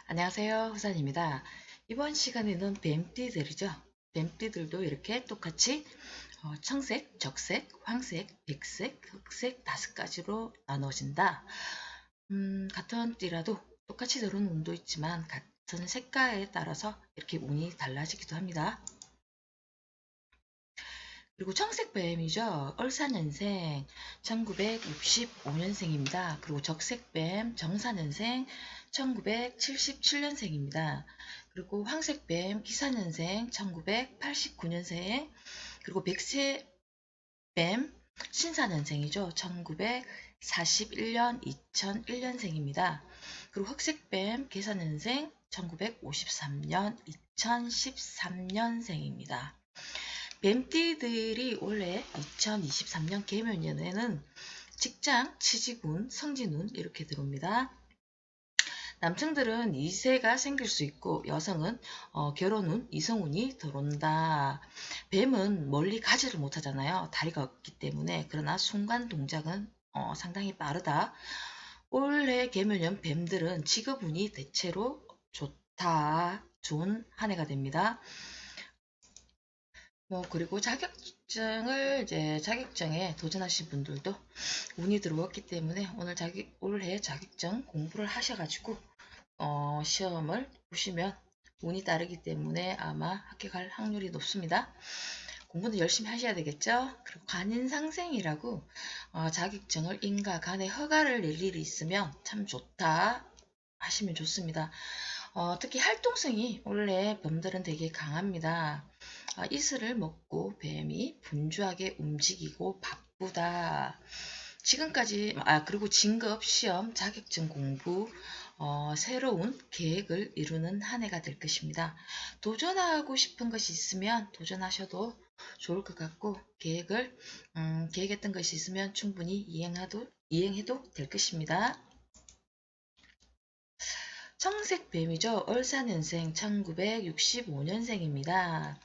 안녕하세요. 후산입니다. 이번 시간에는 뱀띠들이죠. 뱀띠들도 이렇게 똑같이 청색, 적색, 황색, 백색, 흑색 5가지로 나눠진다. 같은 띠라도 똑같이 들어오는 운도 있지만 같은 색깔에 따라서 이렇게 운이 달라지기도 합니다. 그리고 청색뱀이죠. 을사년생 1965년생입니다. 그리고 적색뱀 정사년생 1977년생입니다. 그리고 황색뱀 기사년생 1989년생, 그리고 백색뱀 신사년생이죠. 1941년 2001년생입니다. 그리고 흑색뱀 계사년생 1953년 2013년생입니다. 뱀띠들이 올해 2023년 개묘년에는 직장, 취직운, 성진운 이렇게 들어옵니다. 남성들은 2세가 생길 수 있고 여성은 결혼운, 이성운이 들어온다. 뱀은 멀리 가지를 못하잖아요. 다리가 없기 때문에. 그러나 순간 동작은 상당히 빠르다. 올해 개묘년 뱀들은 직업운이 대체로 좋다. 좋은 한 해가 됩니다. 그리고 자격증에 도전하신 분들도 운이 들어왔기 때문에 올해 자격증 공부를 하셔가지고 시험을 보시면 운이 따르기 때문에 아마 합격할 확률이 높습니다. 공부는 열심히 하셔야 되겠죠. 그리고 간인상생이라고 자격증을 인가 간에 허가를 낼 일이 있으면 참 좋다 하시면 좋습니다. 특히 활동성이 원래 뱀들은 되게 강합니다. 이슬을 먹고 뱀이 분주하게 움직이고 바쁘다. 지금까지 그리고 진급, 시험, 자격증 공부, 새로운 계획을 이루는 한 해가 될 것입니다. 도전하고 싶은 것이 있으면 도전하셔도 좋을 것 같고, 계획했던 것이 있으면 충분히 이행해도 될 것입니다. 청색뱀이죠. 을사년생 1965년생입니다.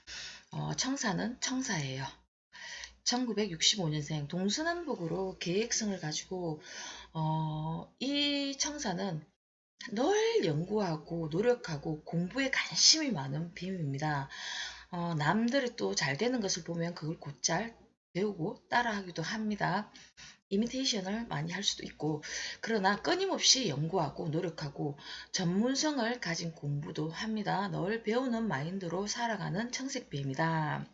청사는 청사예요. 1965년생 동서남북으로 계획성을 가지고 이 청사는 늘 연구하고 노력하고 공부에 관심이 많은 뱀입니다. 남들이 또 잘 되는 것을 보면 그걸 곧잘 배우고 따라하기도 합니다. 이미테이션을 많이 할 수도 있고, 그러나 끊임없이 연구하고 노력하고 전문성을 가진 공부도 합니다. 늘 배우는 마인드로 살아가는 청색뱀이다.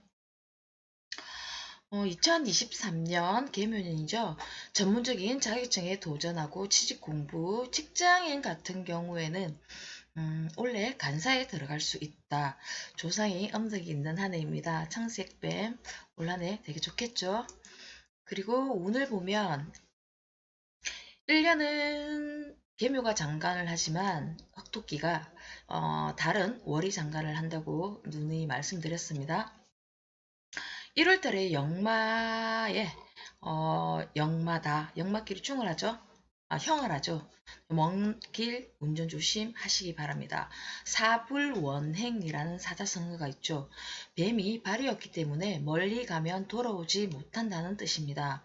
2023년 개묘년이죠. 전문적인 자격증에 도전하고 취직 공부, 직장인 같은 경우에는 올해 간사에 들어갈 수 있다. 조상의 음덕이 있는 한 해입니다. 청색뱀 올 한 해 되게 좋겠죠. 그리고 운을 보면 1년은 개묘가 장관을 하지만 흑토끼가 다른 월이 장관을 한다고 누누이 말씀드렸습니다. 1월달에 영마끼리 충을 하죠. 형을 하죠. 먼 길 운전 조심하시기 바랍니다. 사불원행이라는 사자성어가 있죠. 뱀이 발이었기 때문에 멀리 가면 돌아오지 못한다는 뜻입니다.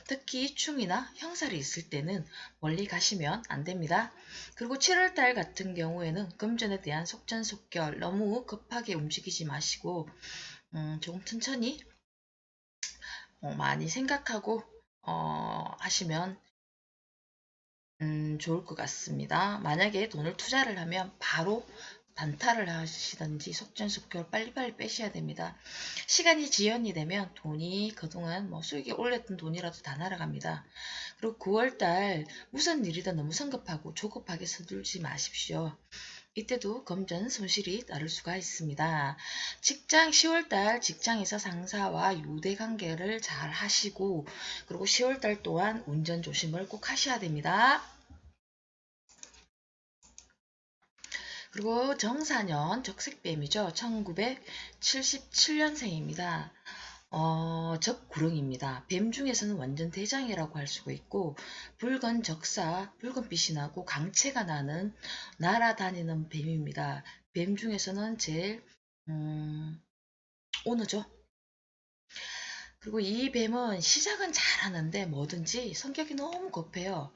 특히 충이나 형살이 있을 때는 멀리 가시면 안 됩니다. 그리고 7월달 같은 경우에는 금전에 대한 속전속결, 너무 급하게 움직이지 마시고 조금 천천히 많이 생각하고 하시면 좋을 것 같습니다. 만약에 돈을 투자를 하면 바로 단타를 하시든지 속전속결 빨리빨리 빼셔야 됩니다. 시간이 지연이 되면 돈이 그동안 수익이 올렸던 돈이라도 다 날아갑니다. 그리고 9월달 무슨 일이든 너무 성급하고 조급하게 서둘지 마십시오. 이때도 금전 손실이 따를 수가 있습니다. 10월달 직장에서 상사와 유대 관계를 잘 하시고, 그리고 10월달 또한 운전 조심을 꼭 하셔야 됩니다. 그리고 정사년 적색뱀이죠. 1977년생입니다. 적구릉입니다. 뱀 중에서는 완전 대장이라고 할 수가 있고, 붉은 적사, 붉은빛이 나고 강체가 나는 날아다니는 뱀입니다. 뱀 중에서는 제일 오너죠. 그리고 이 뱀은 시작은 잘하는데 뭐든지 성격이 너무 급해요.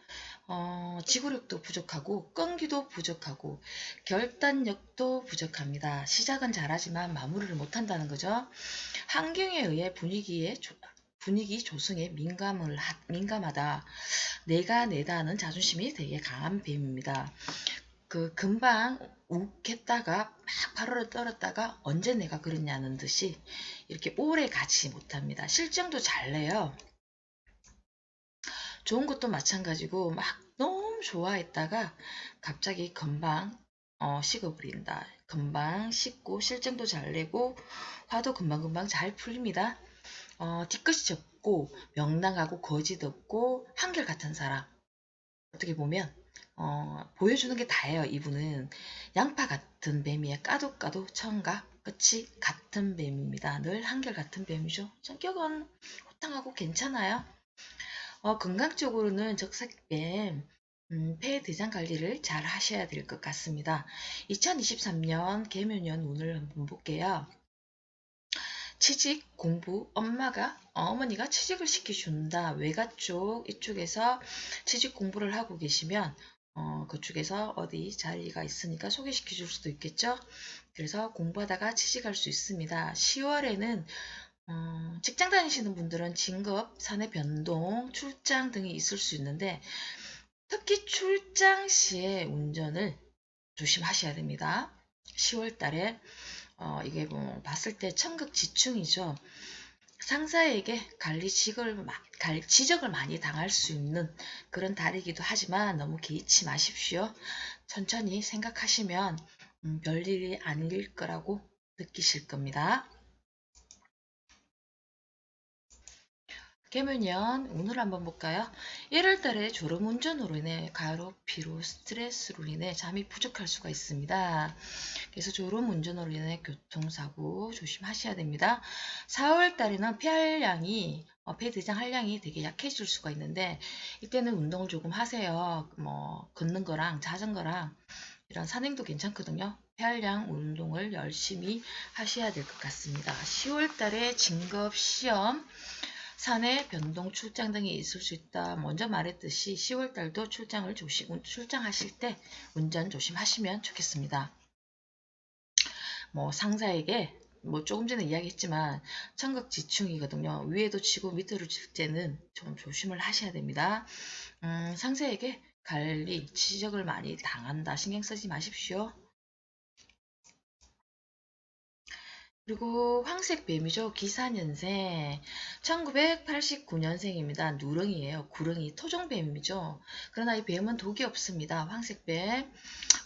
지구력도 부족하고 끈기도 부족하고 결단력도 부족합니다. 시작은 잘하지만 마무리를 못한다는 거죠. 환경에 의해 분위기 조성에 민감하다. 내가 내다 하는 자존심이 되게 강한 뱀입니다. 금방 욱했다가 막 발을 떨었다가 언제 내가 그랬냐는 듯이 이렇게 오래 가지 못합니다. 실정도 잘 내요. 좋은 것도 마찬가지고 막 너무 좋아했다가 갑자기 금방 식어버린다. 금방 식고 실정도 잘 내고 화도 금방금방 잘 풀립니다. 뒤끝이 좁고 명랑하고 거짓 없고 한결같은 사람. 어떻게 보면 보여주는 게 다예요. 이분은 양파 같은 뱀이에요. 까도 처음과 끝이 같은 뱀입니다. 늘 한결같은 뱀이죠. 성격은 호탕하고 괜찮아요. 건강적으로는 적색뱀 폐 대장 관리를 잘 하셔야 될 것 같습니다. 2023년 개묘년 운을 한번 볼게요. 취직, 공부, 어머니가 취직을 시켜준다. 외가 쪽, 이쪽에서 취직 공부를 하고 계시면, 그쪽에서 어디 자리가 있으니까 소개시켜 줄 수도 있겠죠? 그래서 공부하다가 취직할 수 있습니다. 10월에는, 직장 다니시는 분들은 진급, 사내 변동, 출장 등이 있을 수 있는데, 특히 출장 시에 운전을 조심하셔야 됩니다. 10월 달에 이게 뭐 봤을 때 천극지충이죠. 상사에게 지적을 많이 당할 수 있는 그런 달이기도 하지만 너무 개의치 마십시오. 천천히 생각하시면 별일이 아닐 거라고 느끼실 겁니다. 개묘년 오늘 한번 볼까요? 1월달에 졸음운전으로 인해 가로, 피로, 스트레스로 인해 잠이 부족할 수가 있습니다. 그래서 졸음운전으로 인해 교통사고 조심하셔야 됩니다. 4월달에는 폐대장 활량이 되게 약해질 수가 있는데 이때는 운동을 조금 하세요. 뭐 걷는 거랑 자전거랑 이런 산행도 괜찮거든요. 폐활량 운동을 열심히 하셔야 될 것 같습니다. 10월달에 진급 시험 사내 변동 출장 등이 있을 수 있다. 먼저 말했듯이 10월달도 출장하실 때 운전 조심하시면 좋겠습니다. 뭐 상사에게 조금 전에 이야기했지만 천극지충이거든요. 위에도 치고 밑으로 칠 때는 좀 조심을 하셔야 됩니다. 상사에게 지적을 많이 당한다. 신경 쓰지 마십시오. 그리고 황색 뱀이죠. 기사년생 1989년생입니다. 누렁이에요. 구렁이 토종뱀이죠. 그러나 이 뱀은 독이 없습니다. 황색뱀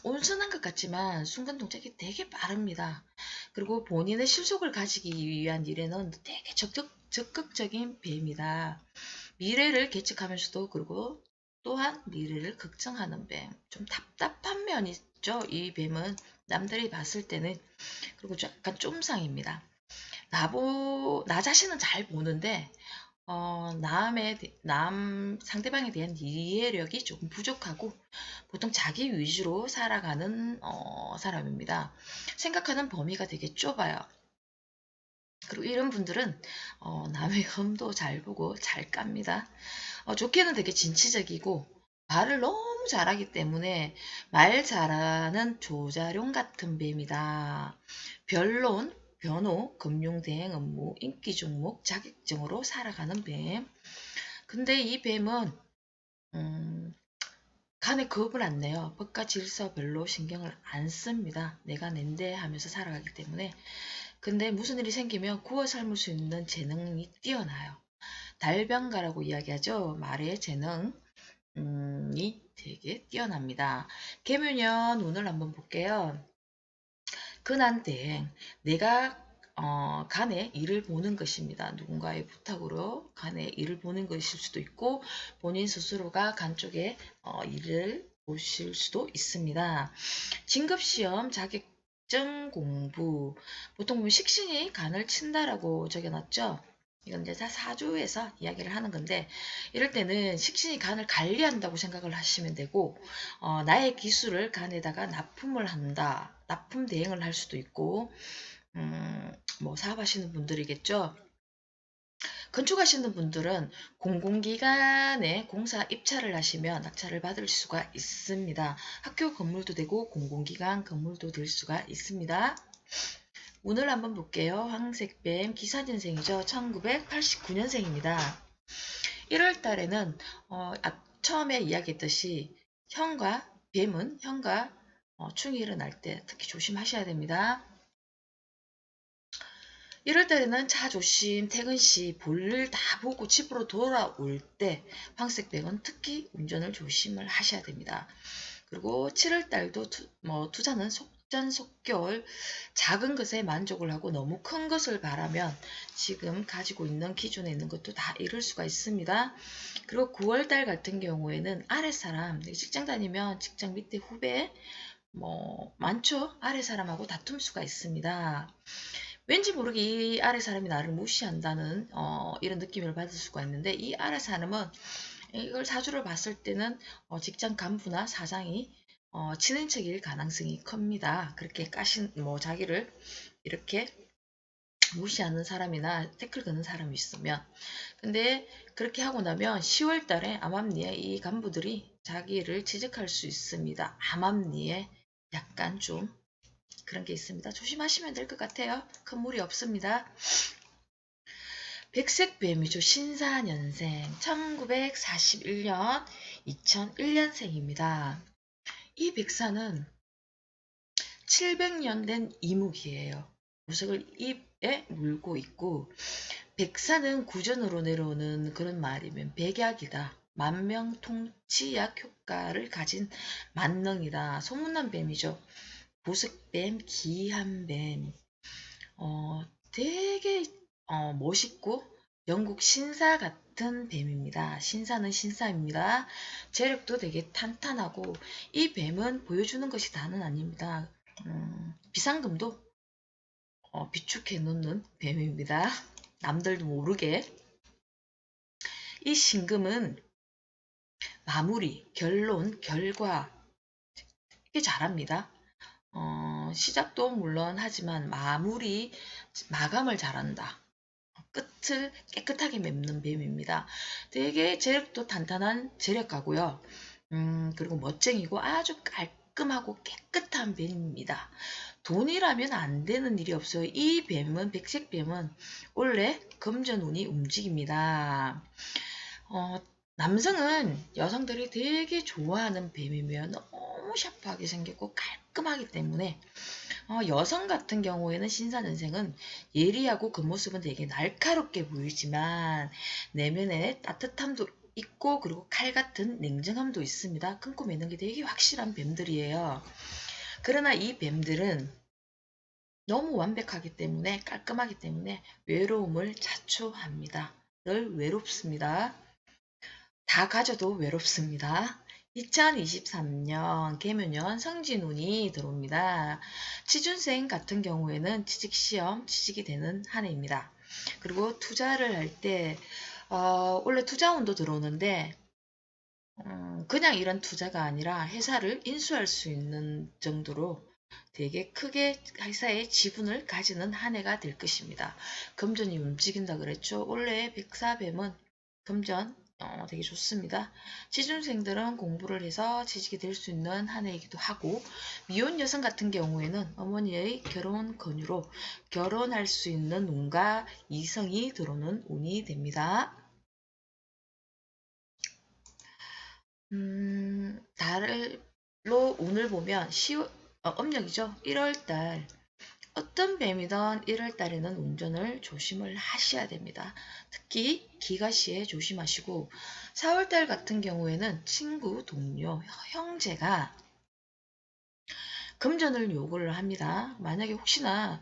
온순한 것 같지만 순간 동작이 되게 빠릅니다. 그리고 본인의 실속을 가지기 위한 일에는 되게 적극적인 뱀이다. 미래를 계측하면서도 그리고 또한 미래를 걱정하는 뱀. 좀 답답한 면이 있죠. 이 뱀은 남들이 봤을 때는 그리고 약간 쫌상입니다. 나 자신은 잘 보는데 상대방에 대한 이해력이 조금 부족하고 보통 자기 위주로 살아가는 사람입니다. 생각하는 범위가 되게 좁아요. 그리고 이런 분들은 남의 흠도 잘 보고 잘 깝니다. 좋게는 되게 진취적이고 말을 너무 잘하기 때문에 말 잘하는 조자룡 같은 뱀이다. 변론, 변호, 금융 대행 업무, 인기 종목, 자격증으로 살아가는 뱀. 근데 이 뱀은 간에 겁을 안 내요. 법과 질서 별로 신경을 안 씁니다. 내가 낸데 하면서 살아가기 때문에. 근데 무슨 일이 생기면 구워 삶을 수 있는 재능이 뛰어나요. 달변가라고 이야기하죠. 말의 재능이 되게 뛰어납니다. 개묘년 운을 한번 볼게요. 근한대행, 내가 간에 일을 보는 것입니다. 누군가의 부탁으로 간에 일을 보는 것일 수도 있고 본인 스스로가 간 쪽에 일을 보실 수도 있습니다. 진급시험, 자격증 공부, 보통 보면 식신이 간을 친다라고 적여놨죠. 이건 이제 다 사주에서 이야기를 하는 건데 이럴 때는 식신이 간을 관리한다고 생각을 하시면 되고 나의 기술을 간에다가 납품을 한다. 납품 대행을 할 수도 있고 뭐 사업하시는 분들이겠죠. 건축하시는 분들은 공공기관에 공사 입찰을 하시면 낙찰을 받을 수가 있습니다. 학교 건물도 되고 공공기관 건물도 될 수가 있습니다. 운을 한번 볼게요. 황색뱀 기사년생이죠. 1989년생입니다. 1월 달에는 처음에 이야기했듯이 뱀은 현과 충이 일어날 때 특히 조심하셔야 됩니다. 1월 달에는 차 조심, 퇴근 시 볼일 다 보고 집으로 돌아올 때 황색뱀은 특히 운전을 조심을 하셔야 됩니다. 그리고 7월 달도 투자는 속전속결, 작은 것에 만족을 하고 너무 큰 것을 바라면 지금 가지고 있는 기존에 있는 것도 다 잃을 수가 있습니다. 그리고 9월 달 같은 경우에는 아랫사람, 직장 다니면 직장 밑에 후배 많죠. 아랫사람하고 다툼 수가 있습니다. 왠지 모르게 이 아랫사람이 나를 무시한다는 이런 느낌을 받을 수가 있는데, 이 아랫사람은 이걸 사주를 봤을 때는 직장 간부나 사장이 친인척일 가능성이 큽니다. 그렇게 자기를 이렇게 무시하는 사람이나 태클 거는 사람이 있으면. 근데 그렇게 하고 나면 10월 달에 암암리에 이 간부들이 자기를 지적할 수 있습니다. 암암리에 약간 좀 그런 게 있습니다. 조심하시면 될 것 같아요. 큰 무리 없습니다. 백색뱀이죠. 신사년생 1941년 2001년생입니다. 이 백사는 700년 된 이묵이에요. 보석을 입에 물고 있고, 백사는 구전으로 내려오는 그런 말이면 백약이다. 만명통치약 효과를 가진 만능이다. 소문난 뱀이죠. 보석뱀, 기한뱀. 되게 멋있고 영국 신사 같은 뱀입니다. 신사는 신사입니다. 재력도 되게 탄탄하고, 이 뱀은 보여주는 것이 다는 아닙니다. 비상금도 비축해 놓는 뱀입니다. 남들도 모르게. 이 신금은 마무리, 결론, 결과 이게 잘합니다. 시작도 물론 하지만 마감을 잘한다. 끝을 깨끗하게 맺는 뱀입니다. 되게 재력도 탄탄한 재력가고요. 그리고 멋쟁이고 아주 깔끔하고 깨끗한 뱀입니다. 돈이라면 안 되는 일이 없어요. 이 뱀은, 백색뱀은 원래 금전운이 움직입니다. 남성은 여성들이 되게 좋아하는 뱀이며 너무 샤프하게 생겼고 깔끔하기 때문에 여성 같은 경우에는 신사년생은 예리하고 겉모습은 되게 날카롭게 보이지만 내면에 따뜻함도 있고, 그리고 칼 같은 냉정함도 있습니다. 끊고 매는 게 되게 확실한 뱀들이에요. 그러나 이 뱀들은 너무 완벽하기 때문에, 깔끔하기 때문에 외로움을 자초합니다. 늘 외롭습니다. 다 가져도 외롭습니다. 2023년 개묘년 성진운이 들어옵니다. 취준생 같은 경우에는 취직시험 취직이 되는 한 해입니다. 그리고 투자를 할 때 원래 투자운도 들어오는데 그냥 이런 투자가 아니라 회사를 인수할 수 있는 정도로 되게 크게 회사의 지분을 가지는 한 해가 될 것입니다. 금전이 움직인다 그랬죠. 원래 백사뱀은 금전 되게 좋습니다. 취준생들은 공부를 해서 취직이 될 수 있는 한 해이기도 하고, 미혼 여성 같은 경우에는 어머니의 결혼 권유로 결혼할 수 있는 운과 이성이 들어오는 운이 됩니다. 달로 운을 보면 âm 역이죠. 1월달 어떤 뱀이든 1월달에는 운전을 조심을 하셔야 됩니다. 특히 기가시에 조심하시고, 4월달 같은 경우에는 친구, 동료, 형제가 금전을 요구를 합니다. 만약에 혹시나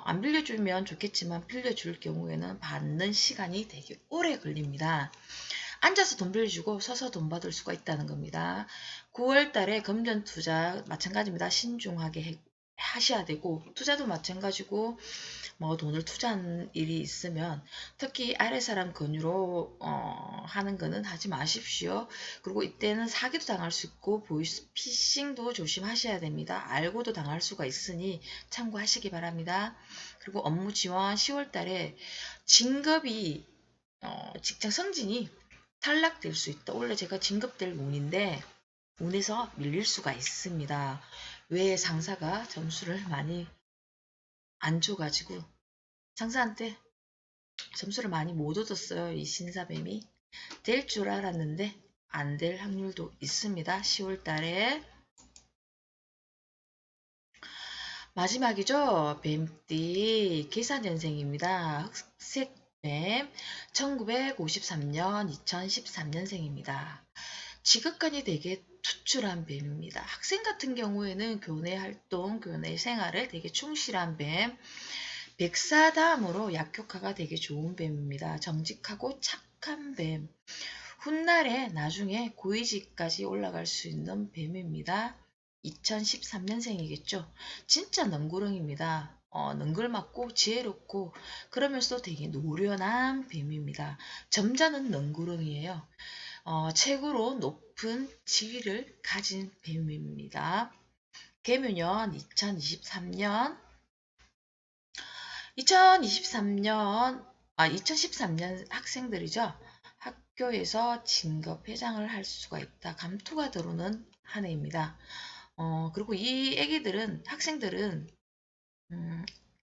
안 빌려주면 좋겠지만 빌려줄 경우에는 받는 시간이 되게 오래 걸립니다. 앉아서 돈 빌려주고 서서 돈 받을 수가 있다는 겁니다. 9월 달에 금전 투자 마찬가지입니다. 신중하게 하셔야 되고, 투자도 마찬가지고 돈을 투자하는 일이 있으면 특히 아랫사람 권유로 하는 거는 하지 마십시오. 그리고 이때는 사기도 당할 수 있고 보이스피싱도 조심하셔야 됩니다. 알고도 당할 수가 있으니 참고하시기 바랍니다. 그리고 업무 지원 10월 달에 진급이 직장 승진이 탈락될 수 있다. 원래 제가 진급될 운인데 운에서 밀릴 수가 있습니다. 왜 상사가 점수를 많이 안 줘가지고 상사한테 점수를 많이 못 얻었어요. 이 신사뱀이. 될 줄 알았는데 안 될 확률도 있습니다. 10월 달에. 마지막이죠. 뱀띠 계산년생입니다. 흑색뱀 1953년 2013년생입니다. 직업관이 되게 투출한 뱀입니다. 학생 같은 경우에는 교내 활동, 교내 생활에 되게 충실한 뱀. 백사담으로 약효과가 되게 좋은 뱀입니다. 정직하고 착한 뱀. 훗날에 나중에 고위직까지 올라갈 수 있는 뱀입니다. 2013년생이겠죠. 진짜 능구렁입니다. 능글맞고 지혜롭고 그러면서 되게 노련한 뱀입니다. 점잖은 능구렁이에요. 최고로 높은 지위를 가진 뱀입니다. 개묘년 2013년 2013년 학생들이죠. 학교에서 진급 회장을 할 수가 있다. 감투가 들어오는 한 해입니다. 그리고 이 학생들은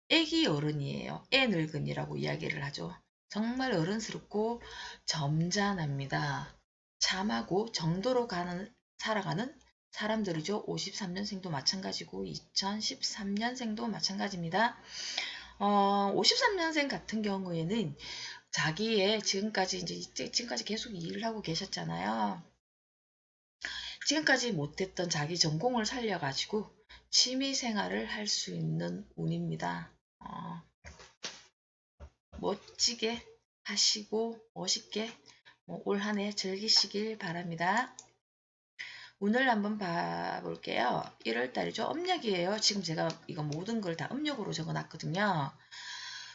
애기 어른이에요. 애 늙은이라고 이야기를 하죠. 정말 어른스럽고 점잖합니다. 참하고 정도로 살아가는 사람들이죠. 53년생도 마찬가지고 2013년생도 마찬가지입니다. 53년생 같은 경우에는 자기의 지금까지 계속 일을 하고 계셨잖아요. 지금까지 못했던 자기 전공을 살려가지고 취미 생활을 할 수 있는 운입니다. 멋지게 하시고 멋있게 올 한 해 즐기시길 바랍니다. 오늘 한번 봐볼게요. 1월달이죠. 음력이에요. 지금 제가 이거 모든 걸 다 음력으로 적어놨거든요.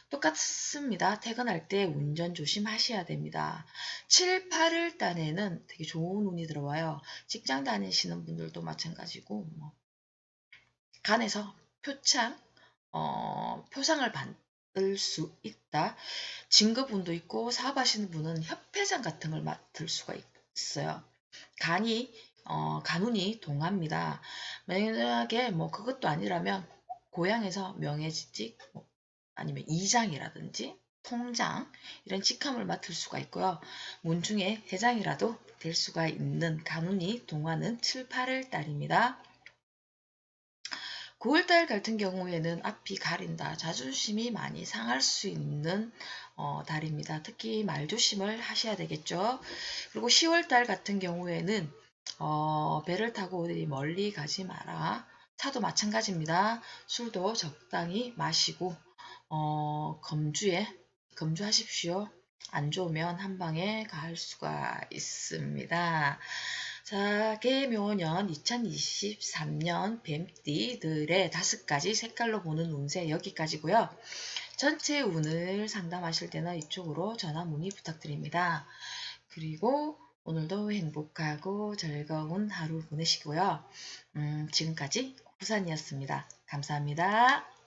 똑같습니다. 퇴근할 때 운전 조심하셔야 됩니다. 7, 8월 달에는 되게 좋은 운이 들어와요. 직장 다니시는 분들도 마찬가지고 간에서 표상을 받을 수 있다. 진급운도 있고 사업하시는 분은 협회장 같은 걸 맡을 수가 있어요. 간운이 동합니다. 만약에 그것도 아니라면 고향에서 명예직 아니면 이장이라든지 통장 이런 직함을 맡을 수가 있고요. 문중에 회장이라도 될 수가 있는 간운이 동하는 7, 8월 달입니다. 9월달 같은 경우에는 앞이 가린다. 자존심이 많이 상할 수 있는 달입니다. 특히 말조심을 하셔야 되겠죠. 그리고 10월달 같은 경우에는 배를 타고 어디 멀리 가지 마라. 차도 마찬가지입니다. 술도 적당히 마시고 검주하십시오. 안 좋으면 한 방에 갈 수가 있습니다. 자, 개묘년 2023년 뱀띠들의 5가지 색깔로 보는 운세 여기까지고요. 전체 운을 상담하실 때는 이쪽으로 전화 문의 부탁드립니다. 그리고 오늘도 행복하고 즐거운 하루 보내시고요. 지금까지 부산이었습니다. 감사합니다.